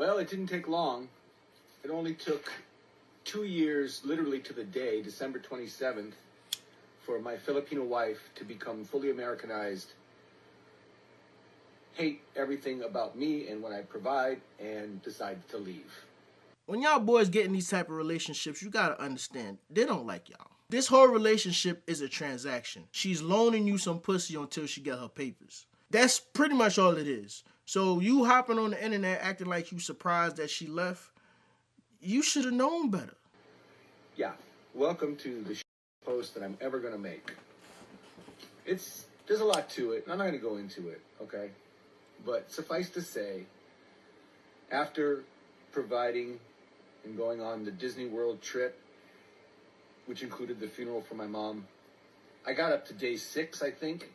Well, it didn't take long. It only took 2 years, literally to the day, December 27th, for my Filipino wife to become fully Americanized, hate everything about me and what I provide, and decide to leave. When y'all boys get in these type of relationships, you gotta understand, they don't like y'all. This whole relationship is a transaction. She's loaning you some pussy until she get her papers. That's pretty much all it is. So you hopping on the internet acting like you surprised that she left, you should have known better. Yeah, welcome to the post that I'm ever gonna make. There's a lot to it, and I'm not gonna go into it, okay? But suffice to say, after providing and going on the Disney World trip, which included the funeral for my mom, I got up to day 6, I think,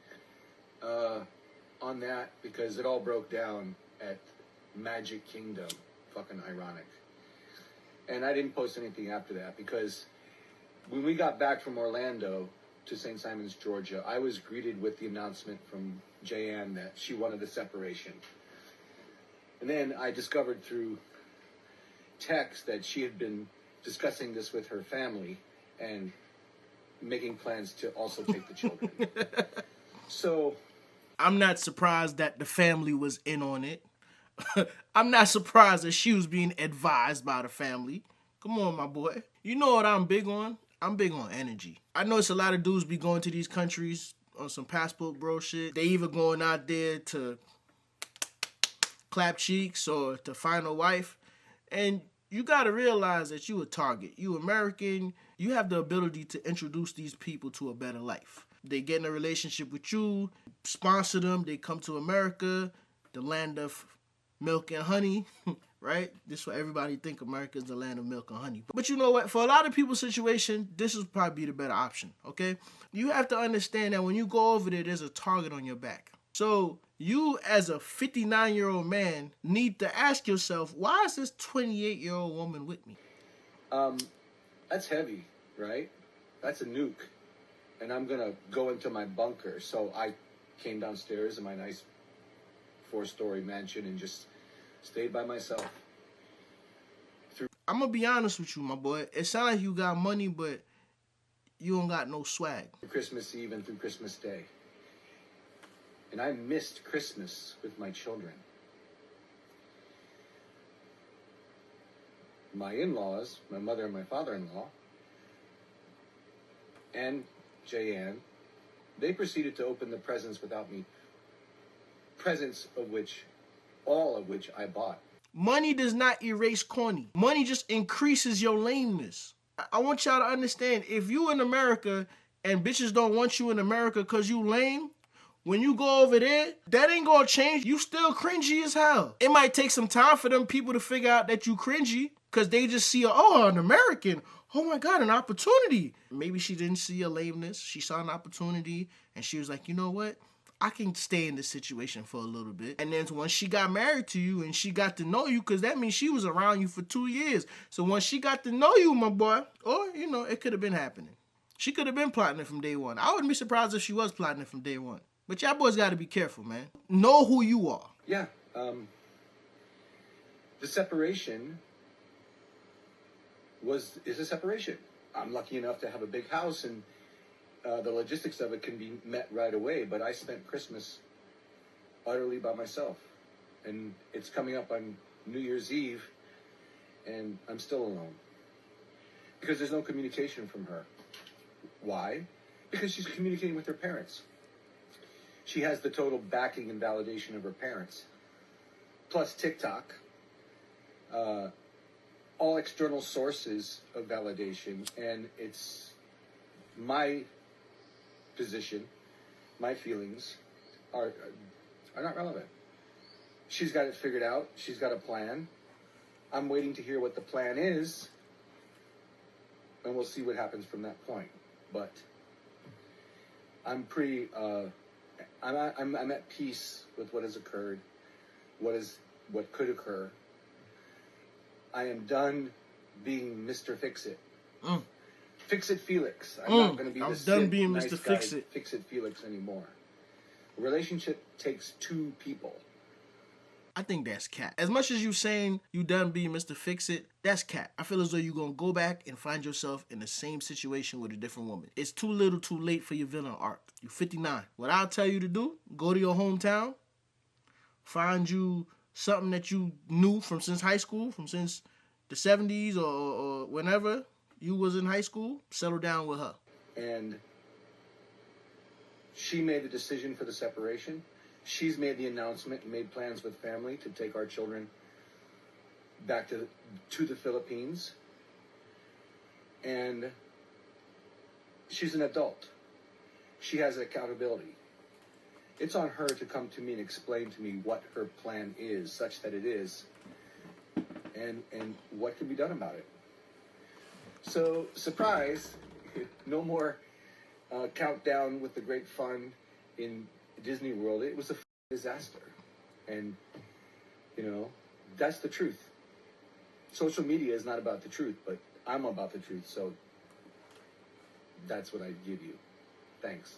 on that, because it all broke down at Magic Kingdom. Fucking ironic. And I didn't post anything after that, because when we got back from Orlando to St. Simons, Georgia, I was greeted with the announcement from Jayanne that she wanted a separation. And then I discovered through text that she had been discussing this with her family and making plans to also take the children. So I'm not surprised that the family was in on it. I'm not surprised that she was being advised by the family. Come on, my boy. You know what I'm big on? I'm big on energy. I know it's a lot of dudes be going to these countries on some passport bro shit. They either going out there to clap cheeks or to find a wife. And you got to realize that you a target. You American. You have the ability to introduce these people to a better life. They get in a relationship with you, sponsor them. They come to America, the land of milk and honey, right? This is what everybody think America is the land of milk and honey. But you know what? For a lot of people's situation, this would probably be the better option, okay? You have to understand that when you go over there, there's a target on your back. So you, as a 59-year-old man, need to ask yourself, why is this 28-year-old woman with me? That's heavy, right? That's a nuke. And I'm going to go into my bunker. So I came downstairs in my nice 4-story mansion and just stayed by myself. I'm going to be honest with you, my boy. It sounds like you got money, but you don't got no swag. Christmas Eve and through Christmas Day. And I missed Christmas with my children. My in-laws, my mother and my father-in-law, and Jayanne, they proceeded to open the presents without me. Presents of which, all of which I bought. Money does not erase corny. Money just increases your lameness. I want y'all to understand, if you in America and bitches don't want you in America because you lame, when you go over there, that ain't gonna change. You still cringy as hell. It might take some time for them people to figure out that you cringy because they just see, an American. Oh my God, an opportunity. Maybe she didn't see a lameness. She saw an opportunity and she was like, you know what? I can stay in this situation for a little bit. And then once she got married to you and she got to know you, because that means she was around you for 2 years. So once she got to know you, my boy, or, it could have been happening. She could have been plotting it from day one. I wouldn't be surprised if she was plotting it from day one. But y'all boys got to be careful, man. Know who you are. Yeah. The separation is a separation. I'm lucky enough to have a big house and the logistics of it can be met right away, but I spent Christmas utterly by myself. And it's coming up on New Year's Eve, and I'm still alone. Because there's no communication from her. Why? Because she's communicating with her parents. She has the total backing and validation of her parents. Plus TikTok. All external sources of validation, and it's my position, my feelings are not relevant. She's got it figured out. She's got a plan. I'm waiting to hear what the plan is, and we'll see what happens from that point. But I'm pretty. I'm at peace with what has occurred, what could occur. I am done being Mr. Fix-It. Fix-It Felix. I'm not going to be I'm the done being nice Mr. guy, Fix-It. Fix-It Felix anymore. A relationship takes 2 people. I think that's cap. As much as you saying you done being Mr. Fix-It, that's cap. I feel as though you're gonna go back and find yourself in the same situation with a different woman. It's too little too late for your villain arc. You're 59. What I'll tell you to do, go to your hometown, find you something that you knew from since high school, from since the 70s or whenever you was in high school, settle down with her. And she made the decision for the separation. She's made the announcement and made plans with family to take our children back to the Philippines. And she's an adult. She has accountability. It's on her to come to me and explain to me what her plan is, such that it is, and what can be done about it. So, surprise, no more countdown with the great fun in Disney World. It was a disaster. And, that's the truth. Social media is not about the truth, but I'm about the truth, so that's what I give you. Thanks.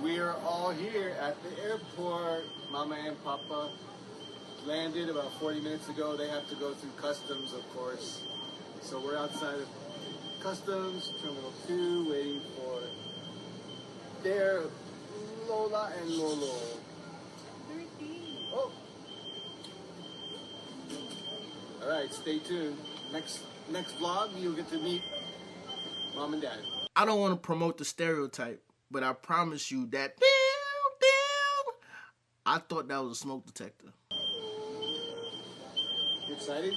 We're all here at the airport. Mama and Papa landed about 40 minutes ago. They have to go through customs, of course. So we're outside of customs, Terminal 2, waiting for their Lola and Lolo. Oh. All right, stay tuned. Next vlog, you'll get to meet Mom and Dad. I don't want to promote the stereotype, but I promise you that I thought that was a smoke detector. You excited?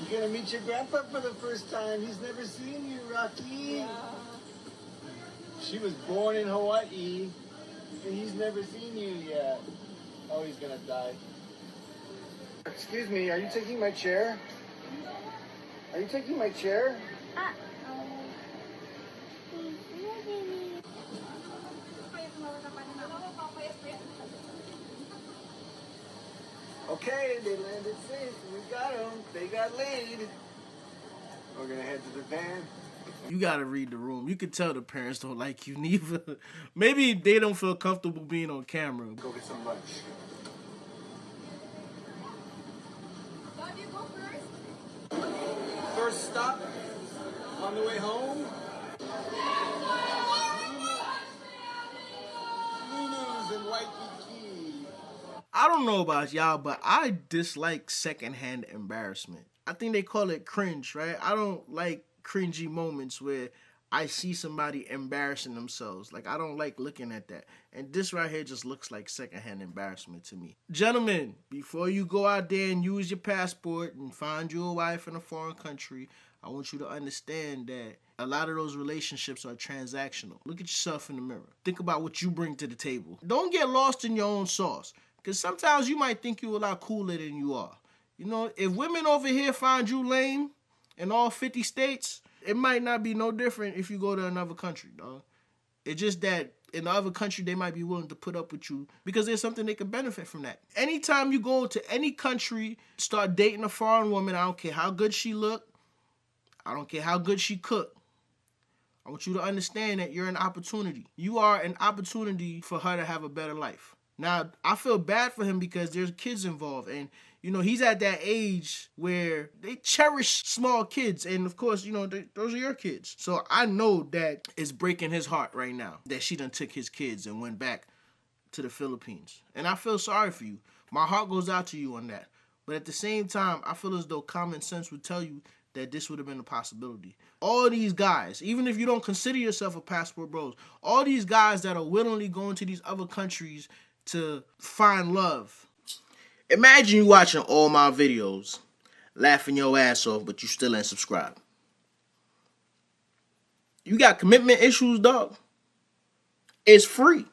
You're gonna meet your grandpa for the first time. He's never seen you, Rocky. Yeah. She was born in Hawaii, and he's never seen you yet. Oh, he's gonna die. Excuse me, are you taking my chair? Are you taking my chair? Okay, they landed safe. We got them. They got laid. We're gonna head to the van. You gotta read the room. You can tell the parents don't like you neither. Maybe they don't feel comfortable being on camera. Go get some lunch. Dad, you go first. First stop on the way home. Lulu's in Waikiki. I don't know about y'all, but I dislike secondhand embarrassment. I think they call it cringe, right? I don't like cringy moments where I see somebody embarrassing themselves. Like, I don't like looking at that. And this right here just looks like secondhand embarrassment to me. Gentlemen, before you go out there and use your passport and find you a wife in a foreign country, I want you to understand that a lot of those relationships are transactional. Look at yourself in the mirror. Think about what you bring to the table. Don't get lost in your own sauce. Because sometimes you might think you're a lot cooler than you are. You know, if women over here find you lame in all 50 states, it might not be no different if you go to another country, dog. It's just that in the other country, they might be willing to put up with you because there's something they can benefit from that. Anytime you go to any country, start dating a foreign woman, I don't care how good she look, I don't care how good she cook. I want you to understand that you're an opportunity. You are an opportunity for her to have a better life. Now, I feel bad for him because there's kids involved. And, you know, he's at that age where they cherish small kids. And, of course, you know, those are your kids. So I know that it's breaking his heart right now that she done took his kids and went back to the Philippines. And I feel sorry for you. My heart goes out to you on that. But at the same time, I feel as though common sense would tell you that this would have been a possibility. All these guys, even if you don't consider yourself a passport bros, all these guys that are willingly going to these other countries to find love. Imagine you watching all my videos, laughing your ass off, but you still ain't subscribed. You got commitment issues, dog. It's free.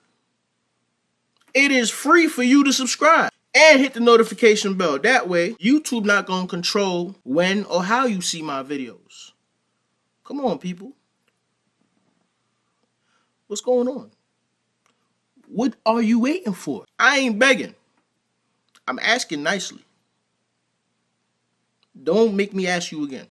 It is free for you to subscribe and hit the notification bell. That way, YouTube not gonna control when or how you see my videos. Come on, people. What's going on? What are you waiting for? I ain't begging. I'm asking nicely. Don't make me ask you again.